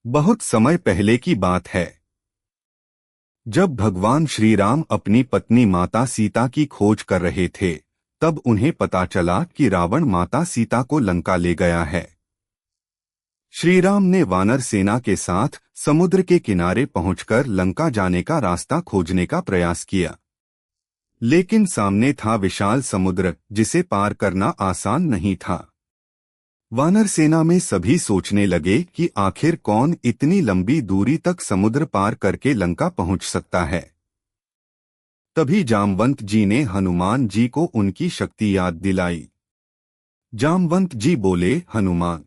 बहुत समय पहले की बात है, जब भगवान श्री राम अपनी पत्नी माता सीता की खोज कर रहे थे, तब उन्हें पता चला कि रावण माता सीता को लंका ले गया है। श्री राम ने वानर सेना के साथ समुद्र के किनारे पहुंचकर लंका जाने का रास्ता खोजने का प्रयास किया, लेकिन सामने था विशाल समुद्र जिसे पार करना आसान नहीं था। वानर सेना में सभी सोचने लगे कि आखिर कौन इतनी लंबी दूरी तक समुद्र पार करके लंका पहुंच सकता है। तभी जामवंत जी ने हनुमान जी को उनकी शक्ति याद दिलाई। जामवंत जी बोले, हनुमान,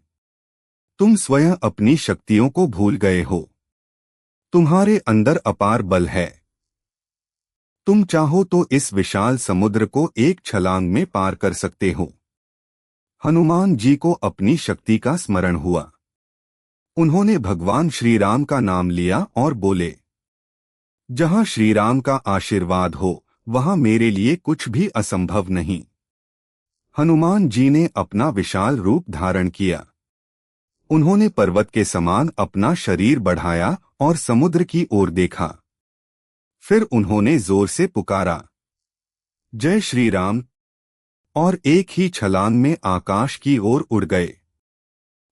तुम स्वयं अपनी शक्तियों को भूल गए हो। तुम्हारे अंदर अपार बल है। तुम चाहो तो इस विशाल समुद्र को एक छलांग में पार कर सकते हो। हनुमान जी को अपनी शक्ति का स्मरण हुआ। उन्होंने भगवान श्री राम का नाम लिया और बोले, जहां श्री राम का आशीर्वाद हो वहां मेरे लिए कुछ भी असंभव नहीं। हनुमान जी ने अपना विशाल रूप धारण किया। उन्होंने पर्वत के समान अपना शरीर बढ़ाया और समुद्र की ओर देखा। फिर उन्होंने जोर से पुकारा, जय श्री राम, और एक ही छलांग में आकाश की ओर उड़ गए।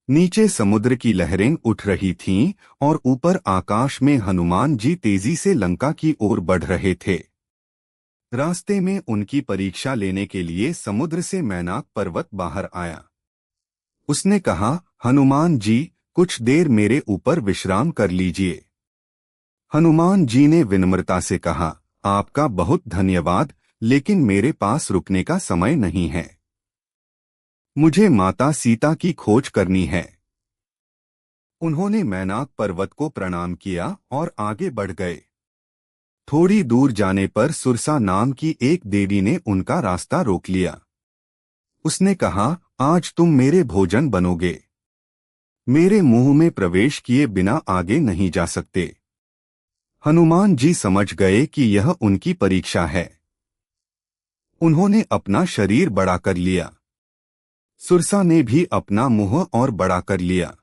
नीचे समुद्र की लहरें उठ रही थीं और ऊपर आकाश में हनुमान जी तेजी से लंका की ओर बढ़ रहे थे। रास्ते में उनकी परीक्षा लेने के लिए समुद्र से मैनाक पर्वत बाहर आया। उसने कहा, हनुमान जी, कुछ देर मेरे ऊपर विश्राम कर लीजिए। हनुमान जी ने विनम्रता से कहा, आपका बहुत धन्यवाद, लेकिन मेरे पास रुकने का समय नहीं है। मुझे माता सीता की खोज करनी है। उन्होंने मैनाक पर्वत को प्रणाम किया और आगे बढ़ गए। थोड़ी दूर जाने पर सुरसा नाम की एक देवी ने उनका रास्ता रोक लिया। उसने कहा, आज तुम मेरे भोजन बनोगे। मेरे मुंह में प्रवेश किए बिना आगे नहीं जा सकते। हनुमान जी समझ गए कि यह उनकी परीक्षा है। उन्होंने अपना शरीर बड़ा कर लिया। सुरसा ने भी अपना मुंह और बड़ा कर लिया।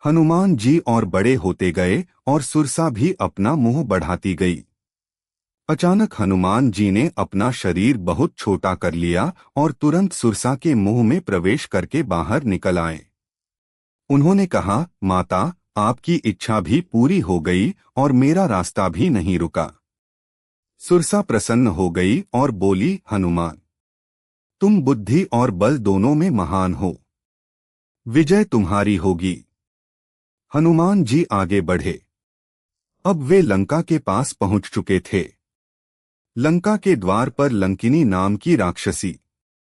हनुमान जी और बड़े होते गए और सुरसा भी अपना मुंह बढ़ाती गई। अचानक हनुमान जी ने अपना शरीर बहुत छोटा कर लिया और तुरंत सुरसा के मुंह में प्रवेश करके बाहर निकल आए। उन्होंने कहा, माता, आपकी इच्छा भी पूरी हो गई और मेरा रास्ता भी नहीं रुका। सुरसा प्रसन्न हो गई और बोली, हनुमान, तुम बुद्धि और बल दोनों में महान हो। विजय तुम्हारी होगी। हनुमान जी आगे बढ़े। अब वे लंका के पास पहुंच चुके थे। लंका के द्वार पर लंकिनी नाम की राक्षसी